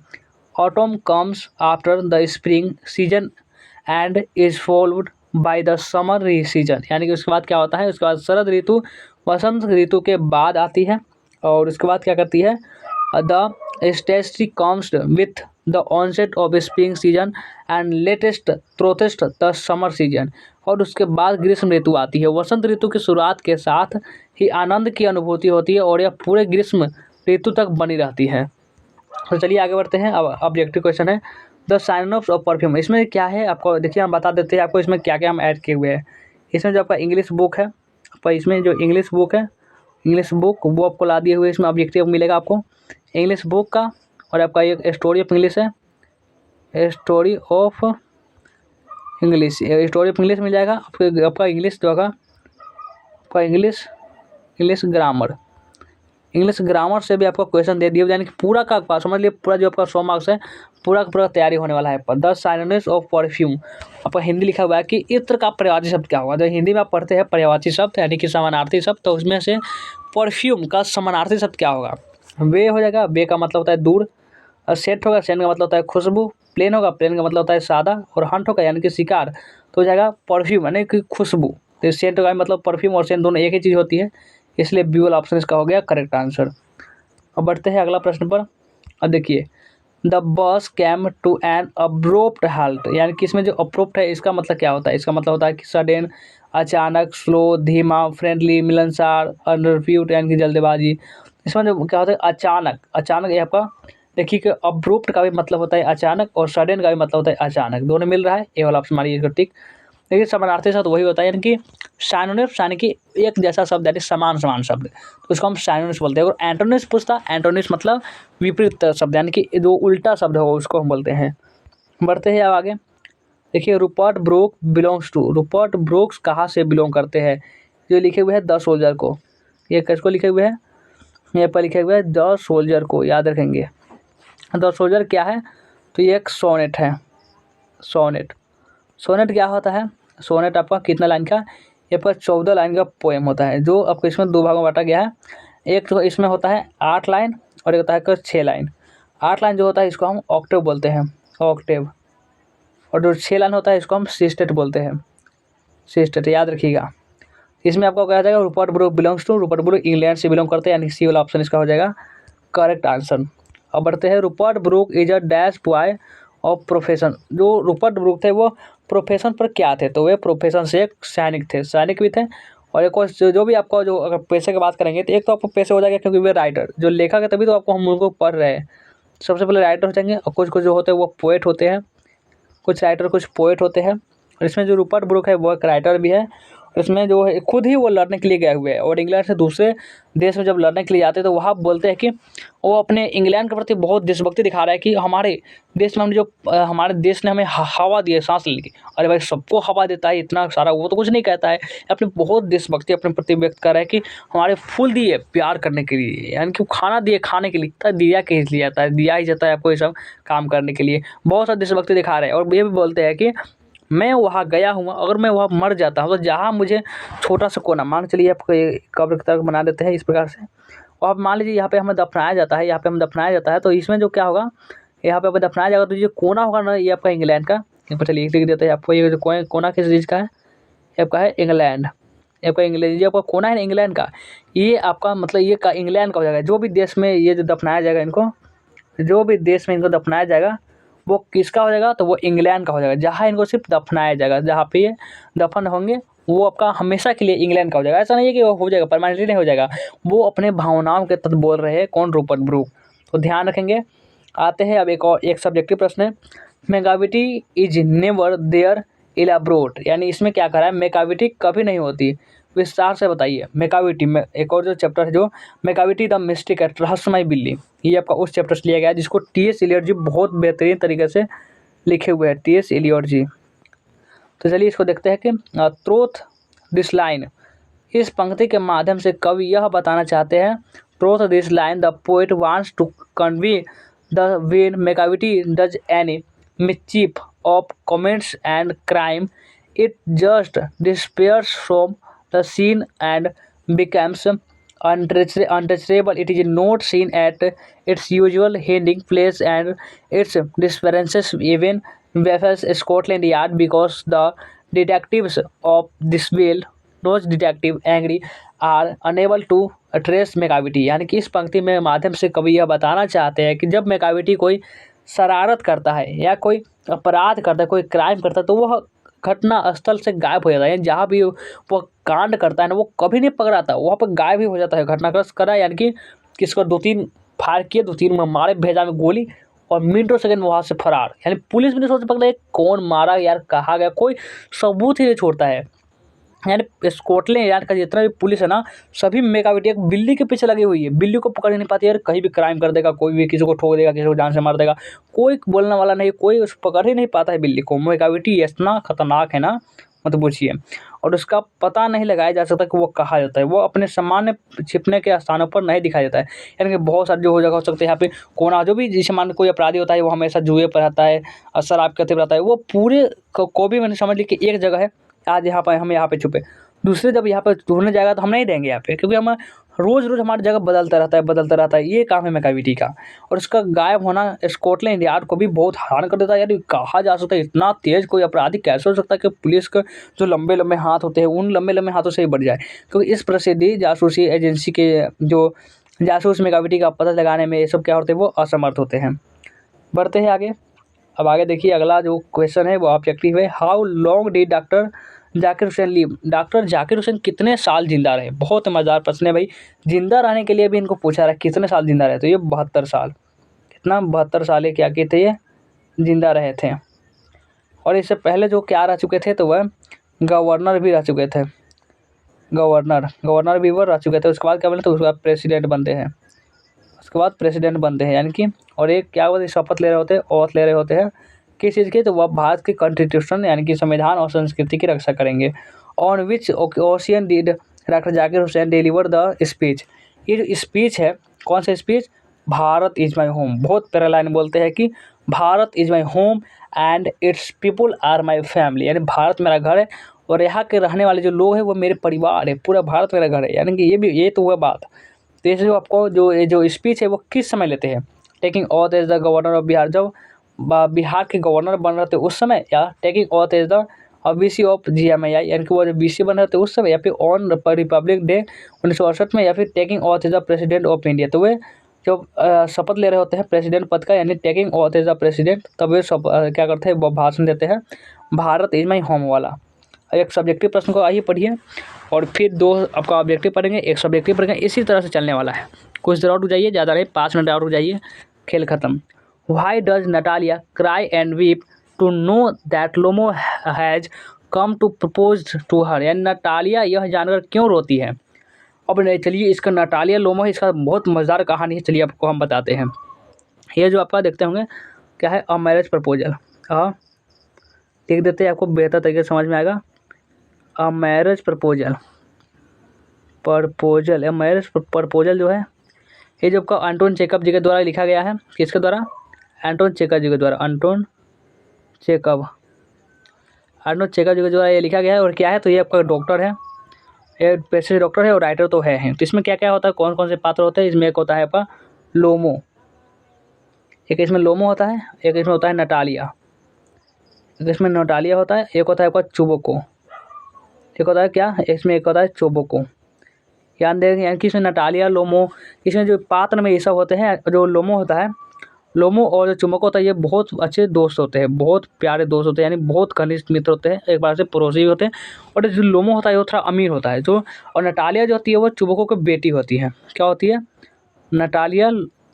Speaker 1: Autumn comes after the spring season and is followed by the summer season, यानी कि उसके बाद क्या होता है? उसके बाद शरद ऋतु वसंत ऋतु के बाद आती है। और उसके बाद क्या करती है? द स्टेस्टी comes with the onset of spring season and latest throughout the summer season, और उसके बाद ग्रीष्म ऋतु आती है। वसंत ऋतु की शुरुआत के साथ ही आनंद की अनुभूति होती है और यह पूरे ग्रीष्म ऋतु तक बनी रहती है। तो चलिए आगे बढ़ते हैं। अब ऑब्जेक्टिव क्वेश्चन है द साइनोप्स ऑफ परफ्यूम। इसमें क्या है आपको देखिए, हम बता देते हैं आपको इसमें क्या क्या हम ऐड किए हुए हैं। इसमें जो आपका इंग्लिश बुक है, आपका इसमें जो इंग्लिश बुक है, इंग्लिश बुक वो आपको ला दिए हुए, इसमें ऑब्जेक्टिव मिलेगा आपको इंग्लिश बुक का। और आपका एक स्टोरी ऑफ इंग्लिश है, story of English, story of English मिल जाएगा आपको। आपका इंग्लिश जो होगा आपका इंग्लिश ग्रामर, इंग्लिश ग्रामर से भी आपको क्वेश्चन दे दिए, यानी कि पूरा का समझ लिए, पूरा जो आपका 100 मार्क्स है पूरा का पूरा तैयारी होने वाला है। पर द साइनोनिम्स ऑफ परफ्यूम, आपका हिंदी लिखा हुआ है कि इत्र का पर्यायवाची शब्द क्या होगा। जो हिंदी में आप पढ़ते हैं पर्यायवाची शब्द यानी कि समानार्थी शब्द, तो उसमें से परफ्यूम का समानार्थी शब्द क्या होगा? वे हो जाएगा, वे का मतलब होता है दूर। सेट होगा, सेंट का मतलब होता है खुशबू। प्लेन होगा, प्लेन का मतलब होता है सादा। और हंट होगा यानी कि शिकार, तो हो जाएगा परफ्यूम यानी कि खुशबू। तो सेंट का मतलब परफ्यूम और सेंट दोनों एक ही चीज़ होती है, इसलिए बी वाला ऑप्शन इसका हो गया करेक्ट आंसर। अब बढ़ते हैं अगला प्रश्न पर। अब देखिए the bus came to an abrupt halt, यानी कि इसमें जो अब्रोप्ट है इसका मतलब क्या होता है? इसका मतलब होता है कि सडन, अचानक, स्लो, धीमा, फ्रेंडली, मिलनसार, अनरिव्यूड यानी कि जल्दबाजी। इसमें जो क्या होता है? अचानक, अचानक ये आपका देखिए कि अब्रोप्ट का भी मतलब होता है अचानक और सडन का भी मतलब होता है अचानक, दोनों मिल रहा है, ये वाला ऑप्शन हमारी टिक। देखिए समानार्थी शब्द वही होता है, यानी कि साइनोनिम्स यानी कि एक जैसा शब्द यानी समान शब्द, तो उसको हम साइनोनिम्स बोलते हैं। और एंटोनिम्स पूछता, एंटोनिम्स मतलब विपरीत शब्द यानी कि जो उल्टा शब्द होगा उसको हम बोलते हैं। बढ़ते हैं अब आगे। देखिए Rupert Brooke belongs to, Rupert Brooks कहाँ से बिलोंग करते हैं? जो लिखे हुए हैं द सोल्जर को, ये किसको लिखे हुए हैं? यहाँ पर लिखे हुए हैं द सोल्जर को, याद रखेंगे। द सोल्जर क्या है? तो ये एक सोनेट है। सोनेट, सोनेट क्या होता है? सोनेट आपका कितना लाइन का? ये पर 14 लाइन का पोएम होता है, जो आपको इसमें दो भागों में बांटा गया है। एक तो इसमें होता है 8 लाइन और एक होता है 6 लाइन। 8 लाइन जो होता है इसको हम ऑक्टेव बोलते हैं, ऑक्टेव। और जो 6 लाइन होता है इसको हम सिस्टेट बोलते हैं, सिस्टेट, याद रखिएगा। इसमें आपको कहा जाएगा Rupert Brooke belongs to, Rupert Brooke England से बिलोंग करते हैं, यानी सी वाला ऑप्शन इसका हो जाएगा करेक्ट आंसर। अब बढ़ते हैं। Rupert Brooke is a dash boy of profession, जो रूपर्ट ब्रूक थे वो प्रोफेशन पर क्या थे? तो वे प्रोफेशन से एक सैनिक थे, सैनिक भी थे। और एक और जो भी आपको जो अगर पैसे की बात करेंगे तो एक तो आपको पैसे हो जाएगा क्योंकि वे राइटर, जो लेखक है तभी तो आपको हम उनको पढ़ रहे हैं। सबसे पहले राइटर हो जाएंगे, और कुछ कुछ जो होते हैं वो पोएट होते हैं, कुछ राइटर कुछ पोएट होते हैं। और इसमें जो रूपर्ट ब्रूक है वो एक राइटर भी है। इसमें जो है खुद ही वो लड़ने के लिए गए हुए हैं, और इंग्लैंड से दूसरे देश में जब लड़ने के लिए जाते हैं तो वहाँ बोलते हैं कि वो अपने इंग्लैंड के प्रति बहुत देशभक्ति दिखा रहा है कि हमारे देश में हमने जो हमारे देश ने हमें हवा दी है सांस लेने की। अरे भाई सबको हवा देता है इतना सारा, वो तो कुछ नहीं कहता है, अपनी बहुत देशभक्ति अपने प्रति व्यक्त कर रहा है कि हमारे फूल दिए प्यार करने के लिए, यानी कि खाना दिए खाने के लिए, तो दिया कहीं लिया जाता है, दिया ही जाता है आपको ये सब काम करने के लिए। बहुत सारा देशभक्ति दिखा रहे हैं। और ये भी बोलते हैं कि मैं वहाँ गया हूँ, अगर मैं वहाँ मर जाता हूँ तो जहाँ मुझे छोटा सा कोना, मान चलिए आपको कब्र की तरह बना देते हैं इस प्रकार से, और आप मान लीजिए यहाँ पे हमें दफनाया जाता है, यहाँ पे हमें दफनाया जाता है, तो इसमें जो क्या होगा, यहाँ पे दफनाया जाएगा तो ये कोना होगा ना, ये आपका इंग्लैंड का। यहाँ पर चलिए लिख देते हैं आपको, ये जो कोना किस चीज़ का है? ये आपका है इंग्लैंड, ये आपका इंग्लैंड, ये आपका कोना है ना इंग्लैंड का, ये आपका मतलब ये का इंग्लैंड का हो जाएगा। जो भी देश में ये जो दफनाया जाएगा इनको, जो भी देश में इनको दफनाया जाएगा वो किसका हो जाएगा? तो वो इंग्लैंड का हो जाएगा, जहाँ इनको सिर्फ दफनाया जाएगा, जहाँ पे ये दफन होंगे वो आपका हमेशा के लिए इंग्लैंड का हो जाएगा। ऐसा नहीं है कि वो हो जाएगा, परमानेंटली नहीं हो जाएगा। वो अपने भावनाओं के तहत बोल रहे हैं, कौन? Rupert Brooke. तो ध्यान रखेंगे। आते हैं अब एक सब्जेक्टिव प्रश्न है, मेगाविटी इज नेवर देयर इलाब्रोट, यानी इसमें क्या करा है? मेगाविटी कभी नहीं होती, विस्तार से बताइए। मेकाविटी में एक और जो चैप्टर है जो मेकाविटी द मिस्टिक एट, रहस्यमय बिल्ली, ये आपका उस चैप्टर से लिया गया है जिसको टी.एस. एलियट जी बहुत बेहतरीन तरीके से लिखे हुए हैं, टी.एस. एलियट जी। तो चलिए इसको देखते हैं कि ट्रूथ दिस लाइन इस पंक्ति के माध्यम से कवि यह बताना चाहते हैं, through this line the poet wants to convey the when Macavity does any mischief of comments and crime, it just disappears from the scene and becomes untouchable. It is not seen at its usual hiding place, and its disappearances even baffles Scotland Yard because the detectives of this well those detective angry are unable to trace Macavity. यानी कि इस पंक्ति में माध्यम से कवि यह बताना चाहते हैं कि जब मैकाविटी कोई शरारत करता है या कोई अपराध करता है, कोई क्राइम करता है, तो वह घटना स्थल से गायब हो जाता है। यानी जहाँ भी वो कांड करता है ना, वो कभी नहीं पकड़ाता, वहाँ पर गायब ही हो जाता है। घटनाग्रस्त करा यानी कि किसको 2-3 फायर किए, 2-3 में मारे, भेजा में गोली, और मिनटों सेकंड में वहाँ से फरार। यानी पुलिस भी नहीं सोच पकड़ा कौन मारा यार, कहाँ गया, कोई सबूत ही नहीं छोड़ता है। यानी स्कॉटलैंड यार्ड का जितना भी पुलिस है ना, सभी मैकाविटी एक बिल्ली के पीछे लगी हुई है। बिल्ली को पकड़ ही नहीं पाती यार, कहीं भी क्राइम कर देगा, कोई भी किसी को ठोक देगा, किसी को जान से मार देगा, कोई बोलने वाला नहीं, कोई उस पकड़ ही नहीं पाता है बिल्ली को। मैकाविटी इतना खतरनाक है ना, मत पूछिए। और उसका पता नहीं लगाया जा सकता कि वो कहाँ जाता है। वो अपने सामान्य छिपने के स्थानों पर नहीं दिखाया जाता है। यानी कि बहुत सारे जो हो जगह हो सकते हैं यहाँ पे कोना, जो भी जैसे मान कोई अपराधी होता है वो हमेशा जुए पर रहता है और शराब के रहता है, वो पूरे को भी मैंने समझ ली कि एक जगह है, आज यहाँ पर हम यहाँ पे छुपे, दूसरे जब यहाँ पर ढूंढने जाएगा तो हम नहीं देंगे यहाँ पे, क्योंकि हम रोज़ रोज़ हमारी जगह बदलता रहता है। ये काम है मैकाविटी का। और उसका गायब होना स्कॉटलैंड यार्ड को भी बहुत हैरान कर देता है। यार कहा जा सकता है इतना तेज़ कोई अपराधी कैसे हो सकता है कि पुलिस के जो लंबे लंबे हाथ होते हैं उन लंबे लंबे हाथों से ही बढ़ जाए। क्योंकि इस प्रसिद्धि जासूसी एजेंसी के जो जासूस मैकाविटी का पता लगाने में ये सब क्या होते हैं, वो असमर्थ होते हैं। बढ़ते हैं आगे। अब आगे देखिए, अगला जो क्वेश्चन है वो ऑब्जेक्टिव है, how long did doctor Zakir Hussain leave. Doctor Zakir Hussain कितने साल जिंदा रहे। बहुत मज़ेदार प्रश्न है भाई। जिंदा रहने के लिए भी इनको पूछा रहा कितने साल जिंदा रहे, तो ये 72 साल। कितना 72 साल क्या किए थे, ये जिंदा रहे थे। और इससे पहले जो क्या रह चुके थे, तो वह गवर्नर भी रह चुके थे। गवर्नर भी वो रह चुके थे। उसके बाद क्या बने, तो उसके बाद प्रेसिडेंट बनते हैं। उसके बाद प्रेसिडेंट बनते हैं यानी कि, और एक क्या होता है, शपथ ले रहे होते हैं, ओथ ले रहे होते हैं किस चीज़ की, तो वह भारत के कॉन्स्टिट्यूशन यानी कि संविधान और संस्कृति की रक्षा करेंगे। On which occasion did doctor Zakir Hussain deliver the speech. ये जो स्पीच है, कौन सा speech, Bharat is my home. बहुत प्यारा लाइन बोलते हैं कि Bharat is my home and its people are my family. यानी भारत मेरा घर है और यहाँ के रहने वाले जो लोग हैं वो मेरे परिवार है, पूरा भारत मेरा घर है। यानी कि ये तो हुआ बात। तो जैसे जो आपको जो स्पीच है वो किस समय लेते हैं, taking oath as the governor of Bihar, जब बिहार के गवर्नर बन रहे थे उस समय, या taking oath as the VC of GMII, यानी कि वो जब BC बन रहे थे उस समय, या फिर ऑन रिपब्लिक डे 1968 में, या फिर taking oath as the president of India. तो वे जब शपथ ले रहे होते हैं प्रेसिडेंट पद का, यानी taking oath as the president, तब वे क्या करते हैं, वो भाषण देते हैं भारत इज माई होम वाला। एक सब्जेक्टिव प्रश्न को आइए पढ़िए, और फिर 2 आपका ऑब्जेक्टिव पढ़ेंगे, 1 सब्जेक्टिव पढ़ेंगे। इसी तरह से चलने वाला है। कुछ देर और रुक जाइए, ज़्यादा नहीं, 5 मिनट और रुक जाइए, खेल खत्म। Why does Natalia cry and weep to know that Lomo has come to propose to her? यानी नटालिया यह जानकर क्यों रोती है। अब नहीं, चलिए इसका नटालिया लोमो है, इसका बहुत मज़ेदार कहानी है, चलिए आपको हम बताते हैं। ये जो आपका देखते होंगे क्या है, अ मैरिज प्रपोजल। लिख देते हैं, आपको बेहतर तरीके से समझ में आएगा। अ मैरिज प्रपोजल, मैरिज प्रपोजल जो है, ये जो आपका एंटोन चेकअप जी के द्वारा लिखा गया है। किसके द्वारा, एंटोन चेकअप जी के द्वारा। एंटोन चेकअप जी के द्वारा ये लिखा गया है। और क्या है, तो ये आपका डॉक्टर है, ये पेशे डॉक्टर है और राइटर तो है। तो इसमें क्या क्या होता है, कौन कौन से पात्र होते हैं, इसमें एक होता है आपका लोमो, एक इसमें लोमो होता है, एक इसमें होता है नटालिया, एक इसमें नटालिया होता है, एक होता है आपका चुबोको, एक होता है क्या, इसमें एक होता है चोबोको। ध्यान देंगे, यानी कि इसमें नटालिया लोमो, इसमें जो पात्र में ये सब होते हैं, जो लोमो होता है, लोमो और जो चुम्बक होता है, ये बहुत अच्छे दोस्त होते हैं, बहुत प्यारे दोस्त होते हैं, यानी बहुत घनिष्ठ मित्र होते हैं, एक बार से पड़ोसी होते हैं। और जो लोमो होता है वो थोड़ा अमीर होता है जो, और नटालिया जो होती है वो चुम्बकों की बेटी होती है। क्या होती है, नटालिया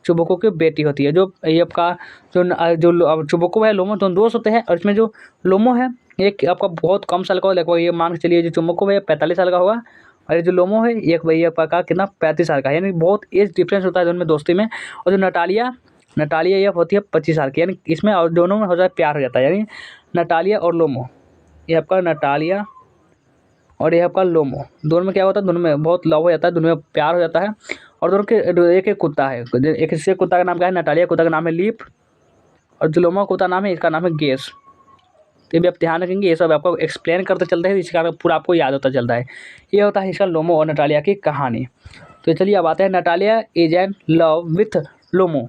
Speaker 1: चुम्बकों की बेटी होती है। जो ये आपका जो चुम्बको है, लोमो दोनों दोस्त होते हैं। और इसमें जो लोमो है एक आपका बहुत कम साल का होगा, लगभग ये मान के चलिए जो चुम्बको है 45 साल का होगा, और ये जो लोमो है एक भैया का कितना 35 साल का है, यानी बहुत एज डिफरेंस होता है दोनों में दोस्ती में। और जो नटालिया ये होती है 25 साल की, यानी इसमें और दोनों में हो जाए प्यार हो जाता है, यानी नटालिया और लोमो। ये आपका नटालिया और ये आपका लोमो। दोनों में क्या होता है, दोनों में बहुत लव हो जाता है, दोनों में प्यार हो जाता है। और दोनों के एक एक कुत्ता है, एक इससे कुत्ता का नाम क्या है, नटालिया कुत्ता का नाम है लीप, और जो लोमो कुत्ता नाम है इसका नाम है गेस। तो ये भी आप ध्यान रखेंगे, ये सब आपको एक्सप्लेन करते चलते हैं, इसके कारण पूरा आपको याद होता चलता है। ये होता है इसका लोमो और नटालिया की कहानी। तो चलिए अब आते हैं, Natalia is in love with Lomo.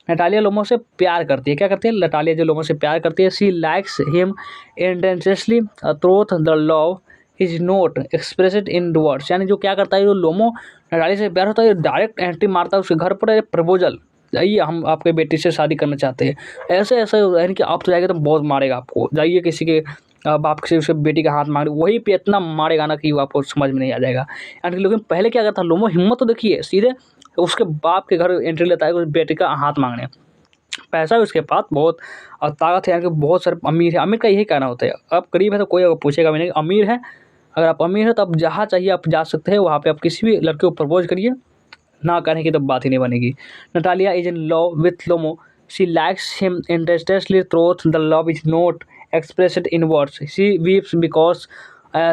Speaker 1: Natalia Lomo से प्यार करती है। क्या करती है नटालिया, जो लोमो से प्यार करती है, सी लाइक्स हिम इंटेंसली थ्रोथ the love is not expressed in words. यानी जो क्या करता है, जो लोमो नटालिया से प्यार होता है, डायरेक्ट एंट्री मारता है उसके घर पर, प्रपोजल, जाइए हम आपके बेटी से शादी करना चाहते हैं। ऐसे ऐसे यानी कि आप तो जाएंगे तो बहुत मारेगा आपको, जाइए किसी के बाप से उसके बेटी का हाथ मांग, वहीं पे इतना मारेगा ना कि वो आपको समझ में नहीं आ जाएगा। यानी कि लेकिन पहले क्या करता लोमो, हिम्मत तो देखिए, सीधे उसके बाप के घर एंट्री लेता है उस बेटी का हाथ मांगने। पैसा है उसके पास बहुत, और ताकत है, यानी कि बहुत सारे अमीर है। अमीर का यही कहना होता है, आप गरीब है तो कोई पूछेगा भी नहीं, अमीर है, अगर आप अमीर है तो आप जहाँ चाहिए आप जा सकते हैं, वहाँ पे आप किसी भी लड़के को प्रपोज करिए, ना करने की तो बात ही नहीं बनेगी। Natalia is in love with Lomo, she likes him intensely थ्रोथ the love is not expressed in words, she weeps because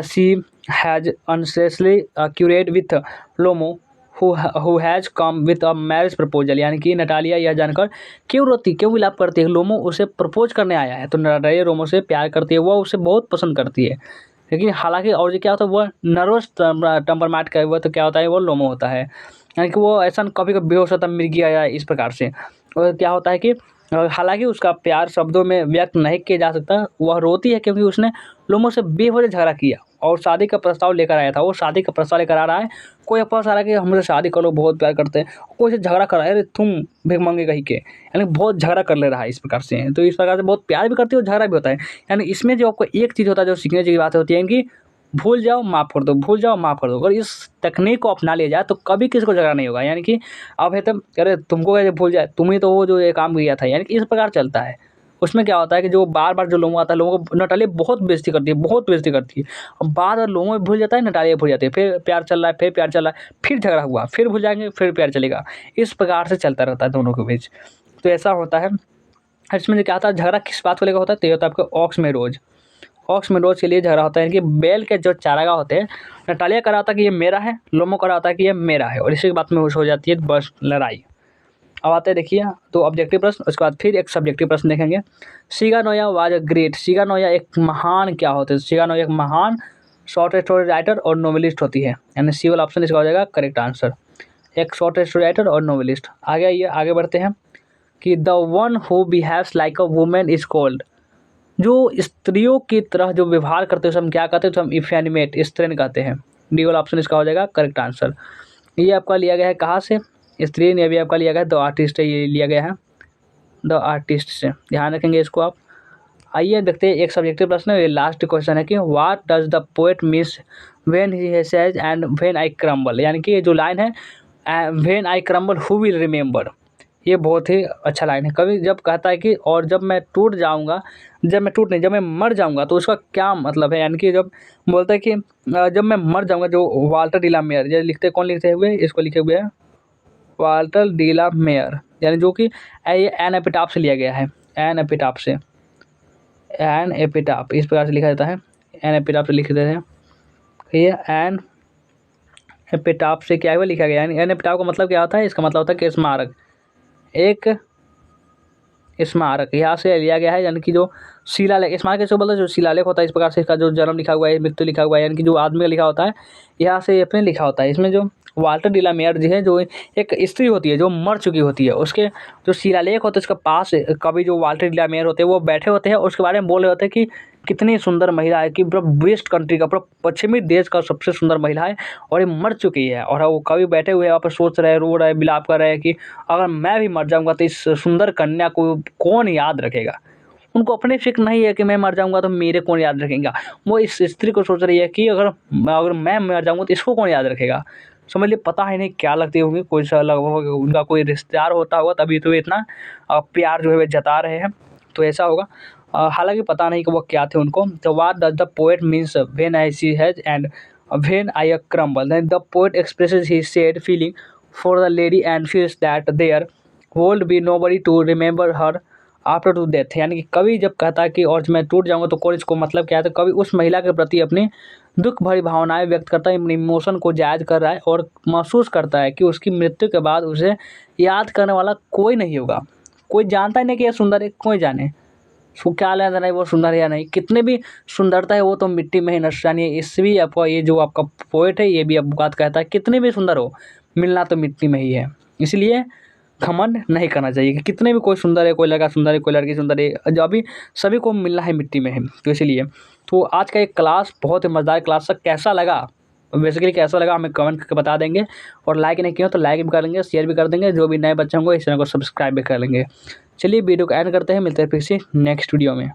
Speaker 1: she has incessantly quarrelled with Lomo who has come with a marriage proposal. यानी कि Natalia यह जानकर क्यों रोती, क्यों विलाप करती है, लोमो उसे प्रपोज करने आया है। तो नटालिया लोमो से प्यार करती है, वह उसे बहुत पसंद करती है। लेकिन हालांकि और जो क्या होता है, वह नर्वस टेम्परमेंट का हुआ, तो क्या होता है वो लोमो होता है। यानी कि वो ऐसा कभी कभी बेहोश होता है, मिर्गिया या इस प्रकार से। और क्या होता है कि हालांकि उसका प्यार शब्दों में व्यक्त नहीं किया जा सकता, वह रोती है क्योंकि उसने लोमो से बेवजह झगड़ा किया और शादी का प्रस्ताव लेकर आया था। वो शादी का प्रस्ताव लेकर आ रहा है, कोई पास आ रहा है कि हमसे शादी करो, बहुत प्यार करते हैं, कोई से झगड़ा कर रहा है, अरे तुम भिख मांगे कहीं के, यानी बहुत झगड़ा कर ले रहा है इस प्रकार से। तो इस प्रकार से बहुत प्यार भी करती है और झगड़ा भी होता है। यानी इसमें जो आपको एक चीज़ होता है, जो सीखने की बात होती है कि भूल जाओ माफ़ कर दो, भूल जाओ माफ़ कर दो। अगर इस तकनीक को अपना लिया जाए तो कभी किसी को झगड़ा नहीं होगा। यानी कि अब है तब, अरे तुमको कैसे भूल जाए, तुम ही तो वो जो ये काम किया था, यानी कि इस प्रकार चलता है। उसमें क्या होता है कि जो बार बार जो लोगों आता है, लोगों को नटालिया बहुत बेइज्जती करती है, बहुत बेइज्जती करती है। अब बार बार लोगों में भूल जाता है, नटालिया भूल जाती है, फिर प्यार चल रहा है, फिर प्यार चल रहा है, फिर झगड़ा हुआ, फिर भूल जाएंगे, फिर प्यार चलेगा। इस प्रकार से चलता रहता है दोनों के बीच। तो ऐसा होता है। इसमें जो क्या होता है, झगड़ा किस बात को लेकर होता है, तो ये होता है आपका ऑक्स में रोज। ऑक्स में रोज के लिए झगड़ा होता है कि बैल के जो चारागाह होते हैं, नटालिया कह रहा था कि ये मेरा है, लोमो कह रहा था कि ये मेरा है, और इसी की बात में हो जाती है बस लड़ाई। अब आते हैं देखिए तो ऑब्जेक्टिव प्रश्न, उसके बाद फिर एक सब्जेक्टिव प्रश्न देखेंगे। शिगानोया वाज अ ग्रेट, शिगानोया एक महान क्या होते हैं, शिगानोया एक महान शॉर्ट स्टोरी राइटर और नोवेलिस्ट होती है। यानी सी वाला ऑप्शन इसका हो जाएगा करेक्ट आंसर, एक शॉर्ट स्टोरी राइटर और नोवेलिस्ट। आगे आइए, आगे बढ़ते हैं कि the one who behaves like a women is called, जो स्त्रियों की तरह जो व्यवहार करते हैं उसे हम क्या कहते हैं, तो हम इफेनिमेट, स्त्रीण कहते हैं। डी वाला ऑप्शन इसका हो जाएगा करेक्ट आंसर। ये आपका लिया गया है कहाँ से, स्त्री ने भी आपका लिया गया है द आर्टिस्ट है, ये लिया गया है द आर्टिस्ट से, ध्यान रखेंगे इसको आप। आइए देखते हैं एक सब्जेक्टिव प्रश्न है, ये लास्ट क्वेश्चन है कि what does the poet means when he says and when I crumble. यानी कि ये जो लाइन है, when I crumble who will remember, ये बहुत ही अच्छा लाइन है। कभी जब कहता है कि और जब मैं टूट जाऊंगा, जब मैं टूट नहीं, जब मैं मर जाऊंगा, तो उसका क्या मतलब है। यानी कि जब बोलता है कि जब मैं मर जाऊंगा, जो वाल्टर डिला मेयर ये लिखते, कौन लिखते हुए इसको लिखे हुए हैं, वाल्टर डिला मेयर, यानी जो कि ये एन एपिटाफ से लिया गया है, एन एपिटाफ से, एन एपिटाफ इस प्रकार से लिखा जाता है, एन एपिटाफ से लिख देते हैं। ये एन एपिटाफ से क्या हुआ लिखा गया, यानी एन एपिटाफ का मतलब क्या होता है, इसका मतलब होता है कि स्मारक, एक स्मारक यहाँ से लिया गया है। यानी कि जो शिलालेख, स्मारक कैसे बोलते हैं, जो शिलालेख होता है, इस प्रकार से इसका जो जन्म लिखा हुआ है, मृत्यु लिखा हुआ है, यानी कि जो आदमी का लिखा होता है, यहाँ से अपने लिखा होता है। इसमें जो वाल्टर डिला मेयर जी है, जो एक स्त्री होती है जो मर चुकी होती है, उसके जो शिलालेख होता है उसके पास कभी जो वाल्टर डिला मेयर होते हैं वो बैठे होते हैं, उसके बारे में बोल रहे होते हैं कि कितनी सुंदर महिला है, कि पूरा वेस्ट कंट्री का, पूरा पश्चिमी देश का सबसे सुंदर महिला है, और ये मर चुकी है। और वो कभी बैठे हुए वहाँ पर सोच रहे, रो रहे, विलाप कर रहे हैं कि अगर मैं भी मर जाऊंगा तो इस सुंदर कन्या को कौन याद रखेगा। उनको अपनी फिक्र नहीं है कि मैं मर जाऊंगा तो मेरे कौन याद रखेगा, वो इस स्त्री को सोच रही है कि अगर अगर मैं मर जाऊंगा तो इसको कौन याद रखेगा। समझ लिए, पता है नहीं क्या लगती होंगी, कोई सा लग होगा, उनका कोई रिश्तेदार होता होगा, तभी तो इतना प्यार जो है वे जता रहे हैं, तो ऐसा होगा। हालांकि पता नहीं कि वो क्या थे उनको। तो what does the poet means when I see haze and when I crumble, then the poet expresses his sad feeling for the lady and feels that there would be nobody to remember her after to death, यानी कि कवि जब कहता है कि और मैं टूट जाऊँगा तो कौन इसको मतलब क्या है, तो कवि उस महिला के प्रति अपनी दुःख भरी भावनाएँ व्यक्त करता है, अपने इमोशन को जायज़ कर रहा है और महसूस करता है कि उसकी मृत्यु के बाद उसे याद करने वाला कोई नहीं होगा। कोई जानता ही नहीं कि ये सुंदर है, कोई जाने। उसको क्या लेना-देना है वो सुंदर है या नहीं, कितने भी सुंदरता है वो तो मिट्टी में ही नष्ट, यानी इससे भी आपका ये जो आपका पोएट है ये भी अब बात कहता है, कितने भी सुंदर हो, मिलना तो मिट्टी में ही है। इसलिए घमंड नहीं करना चाहिए कि कितने भी कोई सुंदर है, कोई लड़का सुंदर है, कोई लड़की सुंदर है, जो अभी सभी को मिलना है मिट्टी में है। तो इसीलिए तो आज का ये क्लास बहुत ही मज़ेदार क्लास था, कैसा लगा? बेसिकली कैसा लगा हमें कमेंट करके बता देंगे और लाइक नहीं किया हो तो लाइक भी कर देंगे, शेयर भी कर देंगे, जो भी नए बच्चे होंगे इस चैनल को सब्सक्राइब भी कर लेंगे। चलिए वीडियो को एंड करते हैं, मिलते हैं फिर से नेक्स्ट वीडियो में।